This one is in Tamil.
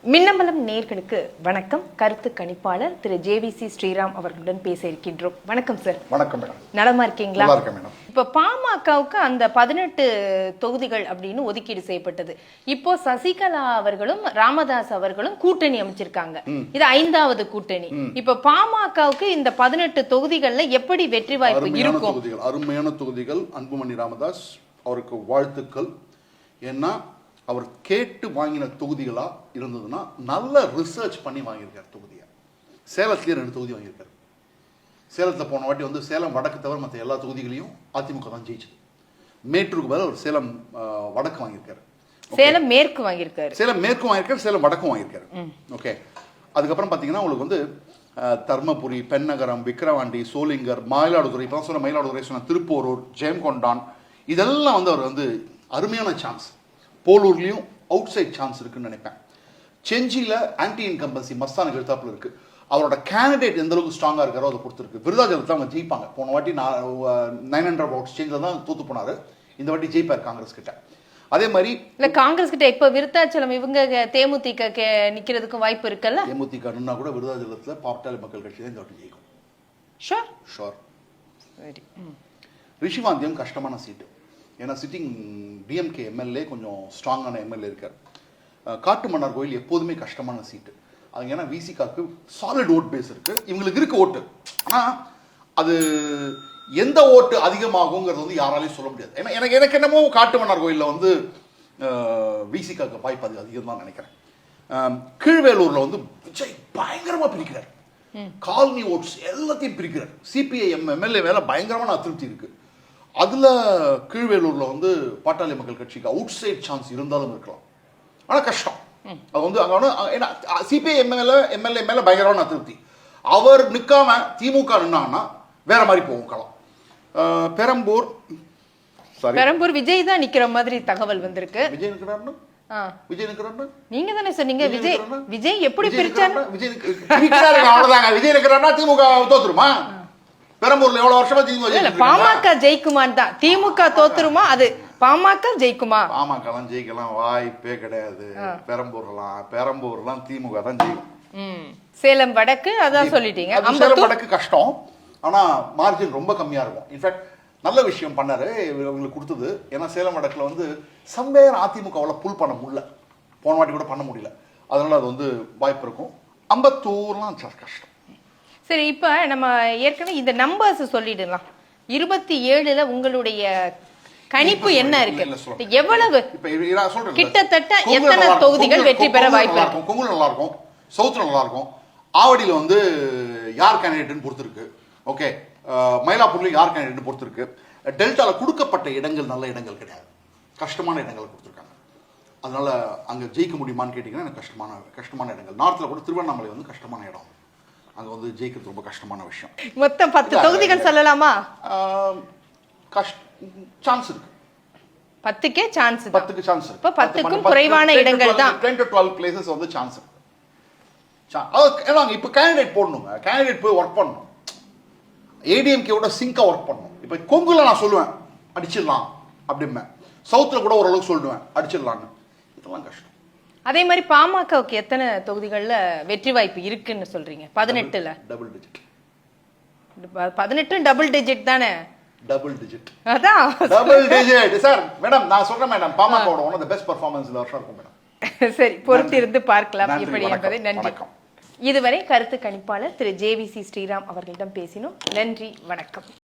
மின்னம்பலம் நேயர்களுக்கு வணக்கம். கருத்து கணிப்பாளர் திரு ஜேவிசி ஸ்ரீராம் அவர்களுடன் பேச இருக்கின்றோம். வணக்கம் சார். வணக்கம் மேடம். நலமா இருக்கீங்களா? நல்லா இருக்கேன் மேடம். இப்ப பாமகவுக்கு அந்த 18 தொகுதிகள் அப்படின்னு ஒதுக்கீடு செய்யப்பட்டது. இப்போ சசிகலா அவர்களும் ராமதாஸ் அவர்களும் கூட்டணி அமைச்சிருக்காங்க. இது 5வது கூட்டணி. இப்ப பாமகவுக்கு இந்த 18 தொகுதிகள்ல எப்படி வெற்றி வாய்ப்பு இருக்கும்? அருமையான தொகுதிகள். அன்புமணி ராமதாஸ் அவருக்கு வாழ்த்துக்கள். ஏன்னா அவர் கேட்டு வாங்கின தொகுதிகளா இருந்ததுன்னா நல்ல ரிசர்ச் பண்ணி வாங்கியிருக்காரு தொகுதியை. சேலத்திலேயே 2 தொகுதி வாங்கியிருக்காரு. சேலத்தில் போன வாட்டி வந்து சேலம் வடக்கு தவிர மற்ற எல்லா தொகுதிகளையும் அதிமுக தான் ஜெயிச்சது. மேட்டூருக்கு பதில் அவர் சேலம் வடக்கு வாங்கியிருக்காரு. சேலம் மேற்கு வாங்கியிருக்காரு. சேலம் மேற்கும் வாங்கியிருக்காரு, சேலம் வடக்கும் வாங்கியிருக்காரு. ஓகே. அதுக்கப்புறம் பார்த்தீங்கன்னா உங்களுக்கு வந்து தர்மபுரி, பெண்ணகரம், விக்கிரவாண்டி, சோளிங்கர், மயிலாடுதுறை, இப்போ சொன்ன மயிலாடுதுறை, சொன்ன திருப்போரூர், ஜெயங்கொண்டான், இதெல்லாம் வந்து அவர் வந்து அருமையான சான்ஸ். போலூர்லேயும் அவுட் சைட் சான்ஸ் இருக்குன்னு நினைப்பேன். செஞ்சியில் ஆன்டி இன்கம்பன்சி மஸ்தானுக்கு எழுத்தாப்புல இருக்கு. அவரோட கேண்டிடேட் எந்த அளவுக்கு ஸ்ட்ராங்காக இருக்காரோ அதை பொறுத்திருக்கு. விருதாச்சலத்தில் அவங்க ஜெயிப்பாங்க. போன வாட்டி 900 votes சேஞ்சில் தான் தோத்து போனாரு. இந்த வாட்டி ஜெயிப்பார் காங்கிரஸ் கிட்ட. அதே மாதிரி இல்ல காங்கிரஸ் கிட்ட இப்ப விருத்தாச்சலம் இவங்க தேமுதிக நிக்கிறதுக்கு வாய்ப்பு இருக்குல்ல. தேமுதிக நின்னா கூட விருதாச்சலத்துல பாட்டாளி மக்கள் கட்சி தான் இந்த வாட்டி ஜெயிக்கும். ஷோர். சரி. ரிஷிவாந்தியம் கஷ்டமான சீட்டு. ஏன்னா சிட்டிங் டிஎம்கே எம்எல்ஏ கொஞ்சம் ஸ்ட்ராங்கான எம்எல்ஏ இருக்கார். காட்டுமன்னார் கோயில் எப்போதுமே கஷ்டமான சீட்டு. அது ஏன்னா விசிகாக்கு சாலிட் ஓட் பேஸ் இருக்கு. இவங்களுக்கு இருக்கு ஓட்டு. ஆனால் அது எந்த ஓட்டு அதிகமாகுங்கிறது வந்து யாராலையும் சொல்ல முடியாது. ஏன்னா எனக்கு என்னமோ காட்டுமன்னார் கோயிலில் வந்து விசிகாக்கு வாய்ப்பு அது அதிகம் தான் நினைக்கிறேன். கீழ்வேலூரில் வந்து விஜய் பயங்கரமாக பிரிக்கிறார். காலனி ஓட்ஸ் எல்லாத்தையும் பிரிக்கிறார். சிபிஐஎம் எம்எல்ஏ மேலே பயங்கரமான அதிருப்தி இருக்கு. அதில் கீழ்வேலூரில் வந்து பாட்டாளி மக்கள் கட்சிக்கு அவுட் சைட் சான்ஸ் இருந்தாலும் இருக்கலாம். ஆனால் கஷ்டம். அது வந்து அங்கே ஏன்னா சிபிஐ எம்எல்ஏ மேலே பயங்கரமான அதிருப்தி. அவர் நிற்காம திமுக நின்னாங்கன்னா வேற மாதிரி போகும் களம். பெரம்பூர் விஜய் தான் நிக்கிற மாதிரி தகவல் வந்திருக்கு. விஜய் நிற்கிறாருன்னு நீங்க தானே சொன்னீங்க. விஜய் எப்படி பிரிச்சாரு? விஜய் அவ்வளவுதாங்க. விஜய் நிற்கிறாருன்னா திமுக தோத்துருமா? பெரம்பூர்ல எவ்வளவு வருஷமா திமுக பாமக ஜெயிக்குமான்னு தான். திமுக தோத்துருமா? அது பாமக ஜெயிக்குமா? பாமக தான் ஜெயிக்கலாம், வாய்ப்பே கிடையாது. பெரம்பூர்லாம் திமுக தான் ஜெயிக்கும். சேலம் வடக்கு அதான் சொல்லிட்டீங்க. சேலம் வடக்கு கஷ்டம். ஆனா மார்ஜின் ரொம்ப கம்மியா இருக்கும். இன்ஃபேக்ட் நல்ல விஷயம் பண்ணாரு இவங்களுக்கு கொடுத்தது. ஏன்னா சேலம் வடக்குல வந்து சம்பேர் அதிமுகவால புல் பண்ண முடியல. போன வாட்டி கூட பண்ண முடியல. அதனால அது வந்து வாய்ப்பு இருக்கும். அம்பத்தூர்லாம் கஷ்டம். சரி, இப்ப நம்ம ஏற்கனவே இந்த நம்பர்ஸ் சொல்லிடலாம். 27ல உங்களுடைய கணிப்பு என்ன இருக்கு? எவ்வளவு கிட்டத்தட்ட எத்தனை தொகுதிகள் வெற்றி பெற வாய்ப்பு இருக்கு? கொங்குல நல்லா இருக்கும், சவுத்துல நல்லா இருக்கும், ஆவடியில வந்து யார் கேண்டிடேட்னு பொறுத்திருக்கு. ஓகே, மயிலாப்பூர்ல யார் கேண்டிடேட் பொறுத்திருக்கு. டெல்டால கொடுக்கப்பட்ட இடங்கள் நல்ல இடங்கள் கிடையாது, கஷ்டமான இடங்களை கொடுத்துருக்காங்க. அதனால அங்க ஜெயிக்க முடியுமான்னு கேட்டீங்கன்னா எனக்கு கஷ்டமான இடங்கள். நார்த்ல கூட திருவண்ணாமலை வந்து கஷ்டமான இடம். அங்க வந்து ஜெயிக்கிறது ரொம்ப கஷ்டமான விஷயம். மொத்தம் 10 தொகுதிகள் சொல்லலாமா? சான்ஸ் இருக்கு. 10க்கே சான்ஸ். 10க்கு சான்ஸ் இருக்கு. இப்ப 10க்கும் குறைவான இடங்கள் தான். 10 to 12 பிளேसेस வந்து சான்ஸ் இருக்கு. ஏன்னா இப்ப கேண்டிடேட் போடணுங்க. கேண்டிடேட் போய் ஒர்க் பண்ணணும். ஏடிஎம்கேவோட சிங்கா ஒர்க் பண்ணணும். இப்ப கொங்குல நான் சொல்லுவேன் அடிச்சிடலாம் அப்படிமே. சவுத்துல கூட ஓரளவுக்கு சொல்லுவேன் அடிச்சிடலான்னு. இதெல்லாம் கஷ்டம். அதே மாதிரி பாமகவுக்கு எத்தனை தொகுதிகள்ல வெற்றி வாய்ப்பு இருக்குன்னு சொல்றீங்க? 18ல டபுள் டிஜிட். 18 டபுள் டிஜிட் தானே? Double digit. அதான் டபுள் டிஜிட். சார் மேடம் நான் சொல்றேன் மேடம், பாமகவோட one of the best performance இந்த வருஷம் இருக்கும் மேடம். சரி, பொறுத்து இருந்து பார்க்கலாம் எப்படி என்பதை. நன்றி. இதுவரை கருத்து கணிப்பாளர் திரு ஜேவிசி ஸ்ரீராம் அவர்களிடம் பேசினோம். நன்றி, வணக்கம்.